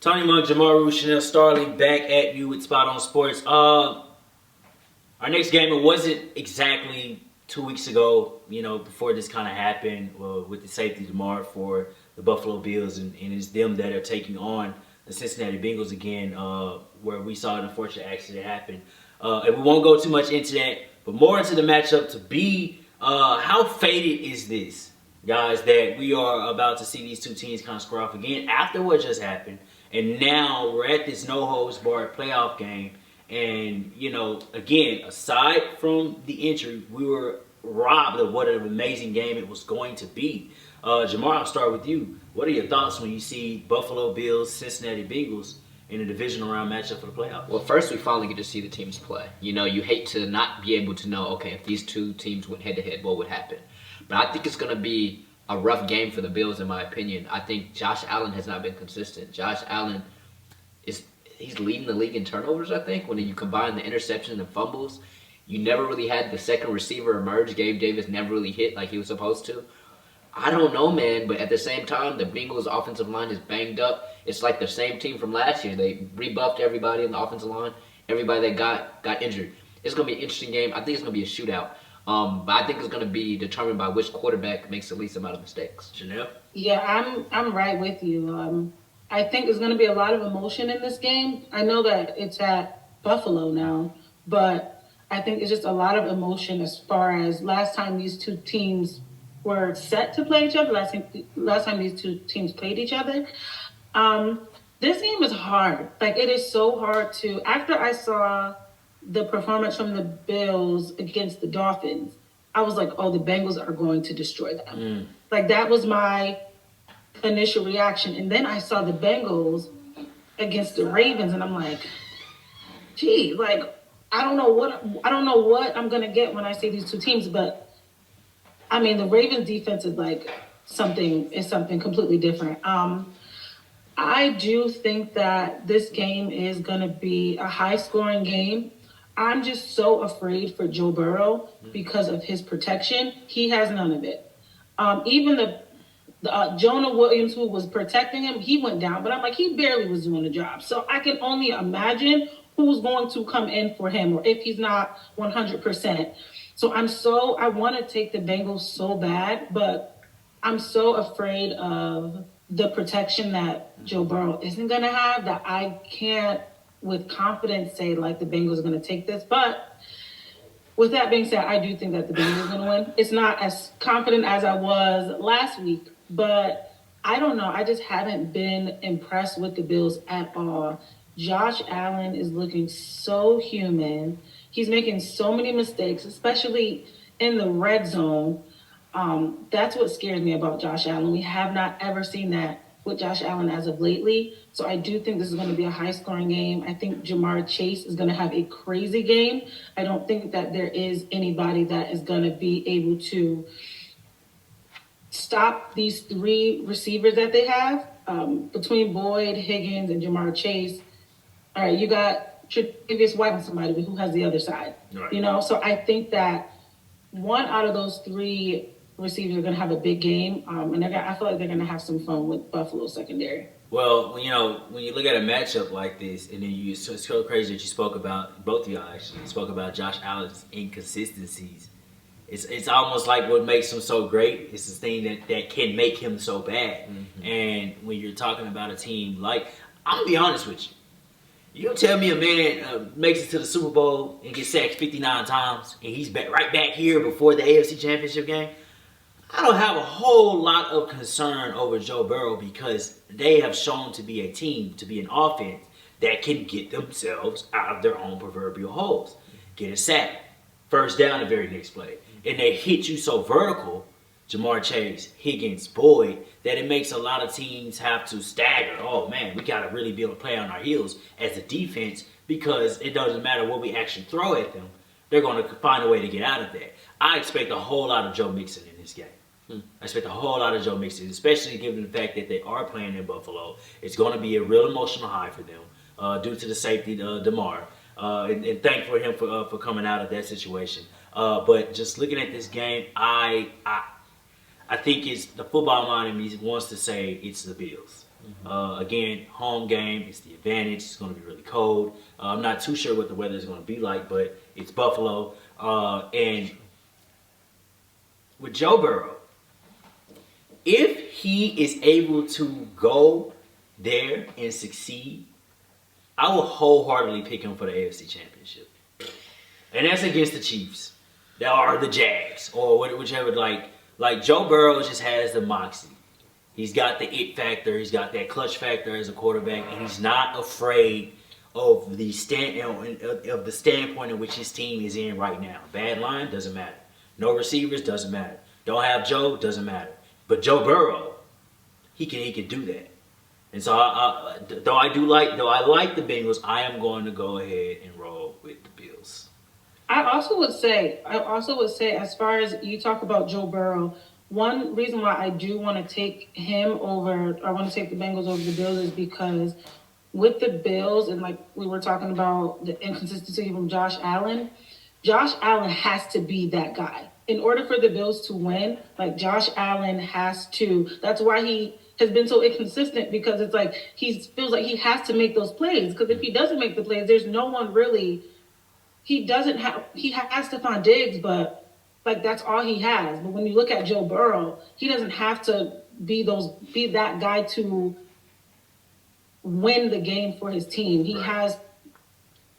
Tony Monk, Jamaru, Chanel Starling back at you with Spot on Sports. Our next game, it wasn't exactly 2 weeks ago, before this kind of happened with the safety tomorrow for the Buffalo Bills, and it's them that are taking on the Cincinnati Bengals again, where we saw an unfortunate accident happen. And we won't go too much into that, but more into the matchup to be, how faded is this, guys, that we are about to see these two teams kind of square off again after what just happened. And now we're at this no-holds-barred playoff game. And, again, aside from the injury, we were robbed of what an amazing game it was going to be. Jamar, I'll start with you. What are your thoughts when you see Buffalo Bills, Cincinnati Bengals in a divisional round matchup for the playoffs? Well, first, we finally get to see the teams play. You hate to not be able to know, okay, if these two teams went head-to-head, what would happen? But I think it's going to be a rough game for the Bills, in my opinion. I think Josh Allen has not been consistent. Josh Allen he's leading the league in turnovers, I think, when you combine the interceptions and fumbles. You never really had the second receiver emerge. Gabe Davis never really hit like he was supposed to. I don't know, man, but at the same time, the Bengals' offensive line is banged up. It's like the same team from last year. They rebuffed everybody in the offensive line. Everybody that got injured. It's going to be an interesting game. I think it's going to be a shootout. But I think it's going to be determined by which quarterback makes the least amount of mistakes. Chanel? Yeah, I'm right with you. I think there's going to be a lot of emotion in this game. I know that it's at Buffalo now, but I think it's just a lot of emotion as far as last time these two teams were set to play each other, last time these two teams played each other. This game is hard. Like, it is so hard to, after I saw the performance from the Bills against the Dolphins, I was like, oh, the Bengals are going to destroy them. Like, that was my initial reaction. And then I saw the Bengals against the Ravens, and I'm like, gee, like, I don't know what I'm gonna get when I see these two teams. But I mean, the Ravens defense is like something completely different. I do think that this game is gonna be a high scoring game. I'm just so afraid for Joe Burrow because of his protection. He has none of it. Even the Jonah Williams, who was protecting him, he went down. But I'm like, he barely was doing the job. So I can only imagine who's going to come in for him, or if he's not 100%. So I want to take the Bengals so bad, but I'm so afraid of the protection that Joe Burrow isn't going to have that I can't with confidence say, like, the Bengals are going to take this. But with that being said, I do think that the Bengals are going to win. It's not as confident as I was last week, but I don't know. I just haven't been impressed with the Bills at all. Josh Allen is looking so human. He's making so many mistakes, especially in the red zone. That's what scares me about Josh Allen. We have not ever seen that with Josh Allen as of lately. So I do think this is going to be a high-scoring game. I think Jamar Chase is going to have a crazy game. I don't think that there is anybody that is going to be able to stop these three receivers that they have. Between Boyd, Higgins, and Jamar Chase, all right, you got Tre'Davious White and somebody who has the other side. Right. So I think that one out of those three receivers are going to have a big game, and I feel like they're going to have some fun with Buffalo secondary. Well, when you look at a matchup like this, and then it's so crazy that you spoke about, both of y'all actually spoke about Josh Allen's inconsistencies. It's almost like what makes him so great is the thing that can make him so bad. Mm-hmm. And when you're talking about a team like, I'm going to be honest with you. You tell me a man makes it to the Super Bowl and gets sacked 59 times, and he's right back here before the AFC Championship game. I don't have a whole lot of concern over Joe Burrow because they have shown to be a team, to be an offense that can get themselves out of their own proverbial holes. Get a sack, first down the very next play. And they hit you so vertical, Jamar Chase, Higgins, Boyd, that it makes a lot of teams have to stagger. Oh, man, we got to really be able to play on our heels as a defense because it doesn't matter what we actually throw at them. They're going to find a way to get out of that. I expect a whole lot of Joe Mixon in this game. I expect a whole lot of Joe Mixon, especially given the fact that they are playing in Buffalo. It's going to be a real emotional high for them due to the safety, DeMar. And thank for him for coming out of that situation. But just looking at this game, I think it's the football mind in me wants to say it's the Bills. Again, home game, it's the advantage. It's going to be really cold. I'm not too sure what the weather is going to be like, but it's Buffalo. And with Joe Burrow, if he is able to go there and succeed, I will wholeheartedly pick him for the AFC Championship. And that's against the Chiefs. They are the Jags, or whichever. Like Joe Burrow just has the moxie. He's got the it factor. He's got that clutch factor as a quarterback, and he's not afraid of the standpoint in which his team is in right now. Bad line doesn't matter. No receivers doesn't matter. Don't have Joe doesn't matter. But Joe Burrow, he can do that. And so though I like the Bengals, I am going to go ahead and roll with the Bills. I also would say, as far as you talk about Joe Burrow, one reason why I do want to take him over, I want to take the Bengals over the Bills is because with the Bills, and like we were talking about the inconsistency from Josh Allen has to be that guy. In order for the Bills to win, like Josh Allen has to, that's why he has been so inconsistent, because it's like he feels like he has to make those plays. Because if he doesn't make the plays, there's no one really, he has Stephon Diggs, but like that's all he has. But when you look at Joe Burrow, he doesn't have to be that guy to win the game for his team. He has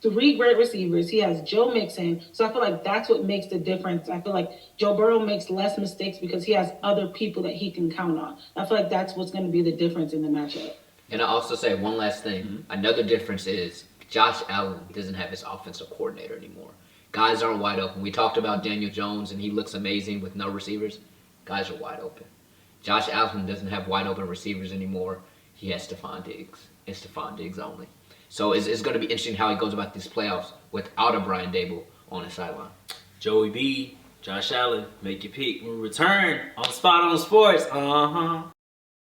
3 great receivers. He has Joe Mixon. So I feel like that's what makes the difference. I feel like Joe Burrow makes less mistakes because he has other people that he can count on. I feel like that's what's going to be the difference in the matchup. And I also say one last thing. Mm-hmm. Another difference is Josh Allen doesn't have his offensive coordinator anymore. Guys aren't wide open. We talked about Daniel Jones, and he looks amazing with no receivers. Guys are wide open. Josh Allen doesn't have wide open receivers anymore. He has Stephon Diggs. It's Stephon Diggs only. So it's going to be interesting how he goes about these playoffs without a Brian Dable on the sideline. Joey B, Josh Allen, make your pick. When we return on Spot on Sports.